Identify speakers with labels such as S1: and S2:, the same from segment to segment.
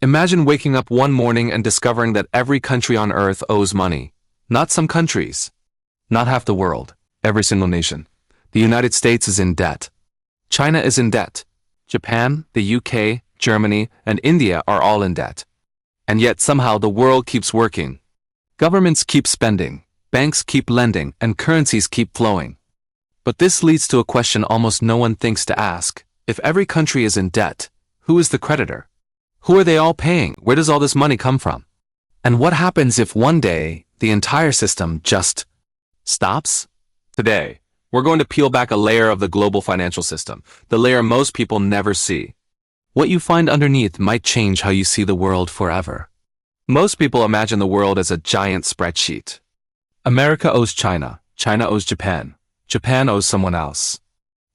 S1: Imagine waking up one morning and discovering that every country on earth owes money. Not some countries. Not half the world. Every single nation. The United States is in debt. China is in debt. Japan, the UK, Germany, and India are all in debt. And yet somehow the world keeps working. Governments keep spending, banks keep lending, and currencies keep flowing. But this leads to a question almost no one thinks to ask. If every country is in debt, who is the creditor? Who are they all paying? Where does all this money come from? And what happens if one day the entire system just stops? Today, we're going to peel back a layer of the global financial system, the layer most people never see. What you find underneath might change how you see the world forever. Most people imagine the world as a giant spreadsheet. America owes China, China owes Japan, Japan owes someone else.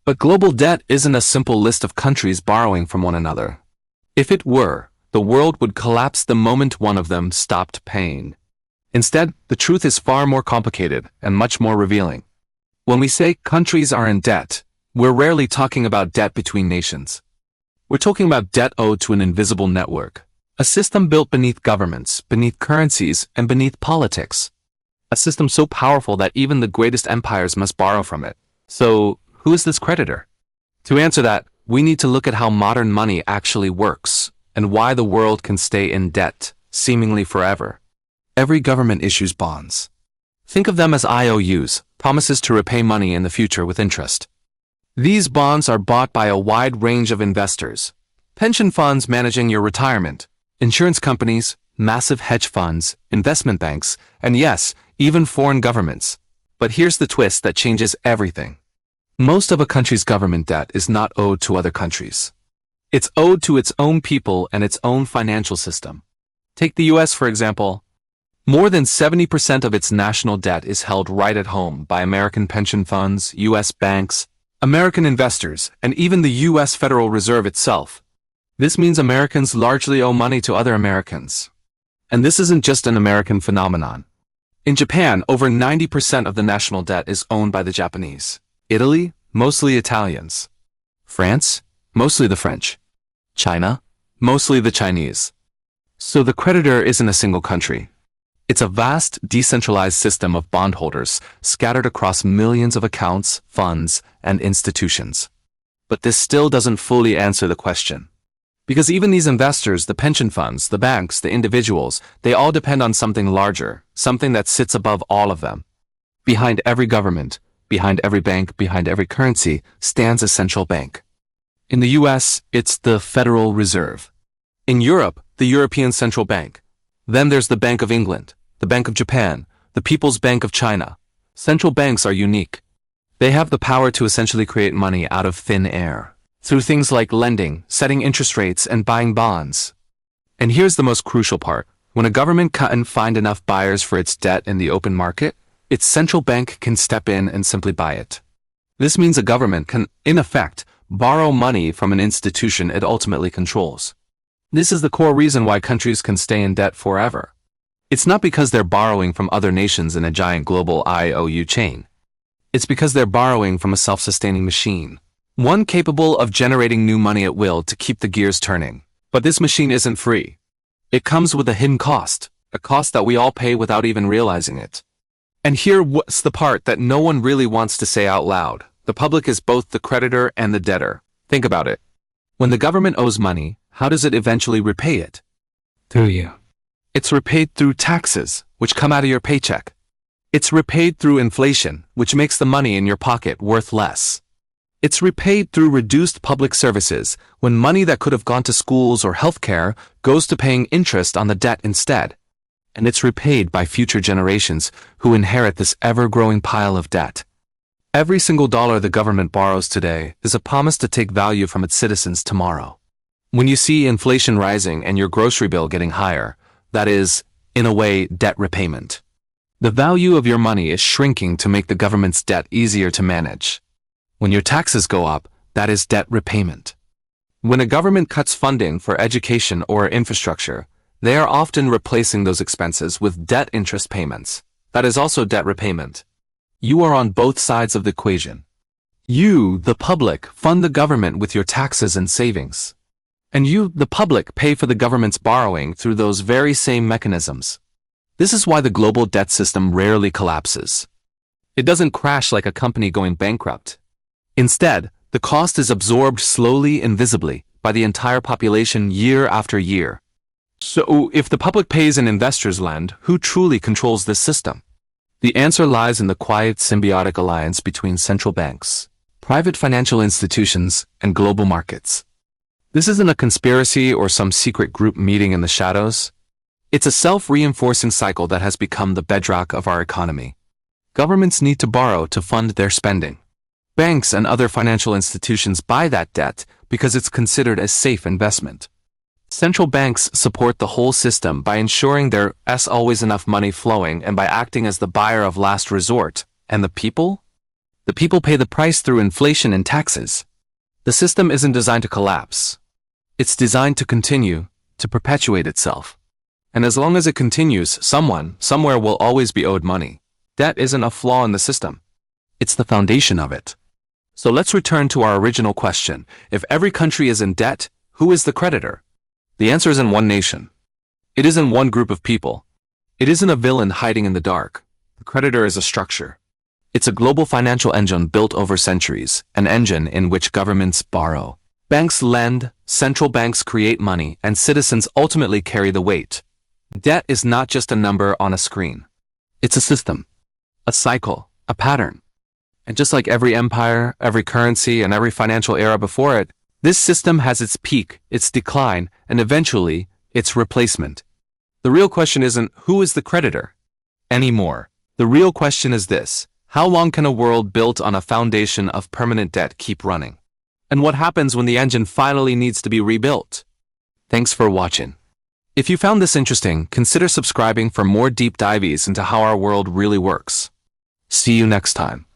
S1: But global debt isn't a simple list of countries borrowing from one another. If it were, the world would collapse the moment one of them stopped paying. Instead, the truth is far more complicated and much more revealing. When we say countries are in debt, we're rarely talking about debt between nations. We're talking about debt owed to an invisible network, a system built beneath governments, beneath currencies, and beneath politics. A system so powerful that even the greatest empires must borrow from it. So, who is this creditor? To answer that, we need to look at how modern money actually works, and why the world can stay in debt, seemingly forever. Every government issues bonds. Think of them as IOUs, promises to repay money in the future with interest. These bonds are bought by a wide range of investors. Pension funds managing your retirement, insurance companies, massive hedge funds, investment banks, and yes, even foreign governments. But here's the twist that changes everything. Most of a country's government debt is not owed to other countries. It's owed to its own people and its own financial system. Take the US, for example. More than 70% of its national debt is held right at home by American pension funds, US banks, American investors, and even the US Federal Reserve itself. This means Americans largely owe money to other Americans. And this isn't just an American phenomenon. In Japan, over 90% of the national debt is owned by the Japanese. Italy, mostly Italians. France, mostly the French. China, mostly the Chinese. So the creditor isn't a single country. It's a vast, decentralized system of bondholders scattered across millions of accounts, funds, and institutions. But this still doesn't fully answer the question. Because even these investors, the pension funds, the banks, the individuals, they all depend on something larger, something that sits above all of them. Behind every government, behind every bank, behind every currency, stands a central bank. In the US, it's the Federal Reserve. In Europe, the European Central Bank. Then there's the Bank of England, the Bank of Japan, the People's Bank of China. Central banks are unique. They have the power to essentially create money out of thin air, through things like lending, setting interest rates, and buying bonds. And here's the most crucial part. When a government can't find enough buyers for its debt in the open market, its central bank can step in and simply buy it. This means a government can, in effect, borrow money from an institution it ultimately controls. This is the core reason why countries can stay in debt forever. It's not because they're borrowing from other nations in a giant global IOU chain. It's because they're borrowing from a self-sustaining machine, one capable of generating new money at will to keep the gears turning. But this machine isn't free. It comes with a hidden cost, a cost that we all pay without even realizing it. And here's the part that no one really wants to say out loud. The public is both the creditor and the debtor. Think about it. When the government owes money, how does it eventually repay it? Through you. It's repaid through taxes, which come out of your paycheck. It's repaid through inflation, which makes the money in your pocket worth less. It's repaid through reduced public services, when money that could have gone to schools or healthcare goes to paying interest on the debt instead. And it's repaid by future generations who inherit this ever-growing pile of debt. Every single dollar the government borrows today is a promise to take value from its citizens tomorrow. When you see inflation rising and your grocery bill getting higher, that is, in a way, debt repayment. The value of your money is shrinking to make the government's debt easier to manage. When your taxes go up, that is debt repayment. When a government cuts funding for education or infrastructure, they are often replacing those expenses with debt interest payments. That is also debt repayment. You are on both sides of the equation. You, the public, fund the government with your taxes and savings. And you, the public, pay for the government's borrowing through those very same mechanisms. This is why the global debt system rarely collapses. It doesn't crash like a company going bankrupt. Instead, the cost is absorbed slowly and visibly by the entire population year after year. So, if the public pays and investors lend, who truly controls this system? The answer lies in the quiet symbiotic alliance between central banks, private financial institutions, and global markets. This isn't a conspiracy or some secret group meeting in the shadows. It's a self-reinforcing cycle that has become the bedrock of our economy. Governments need to borrow to fund their spending. Banks and other financial institutions buy that debt because it's considered a safe investment. Central banks support the whole system by ensuring there's always enough money flowing and by acting as the buyer of last resort. And the people? The people pay the price through inflation and taxes. The system isn't designed to collapse. It's designed to continue, to perpetuate itself. And as long as it continues, someone, somewhere will always be owed money. Debt isn't a flaw in the system. It's the foundation of it. So let's return to our original question. If every country is in debt, who is the creditor? The answer isn't one nation. It isn't one group of people. It isn't a villain hiding in the dark. The creditor is a structure. It's a global financial engine built over centuries, an engine in which governments borrow. Banks lend, central banks create money, and citizens ultimately carry the weight. Debt is not just a number on a screen. It's a system, a cycle, a pattern. And just like every empire, every currency, and every financial era before it, this system has its peak, its decline, and eventually, its replacement. The real question isn't who is the creditor anymore. The real question is this: how long can a world built on a foundation of permanent debt keep running? And what happens when the engine finally needs to be rebuilt? Thanks for watching. If you found this interesting, consider subscribing for more deep dives into how our world really works. See you next time.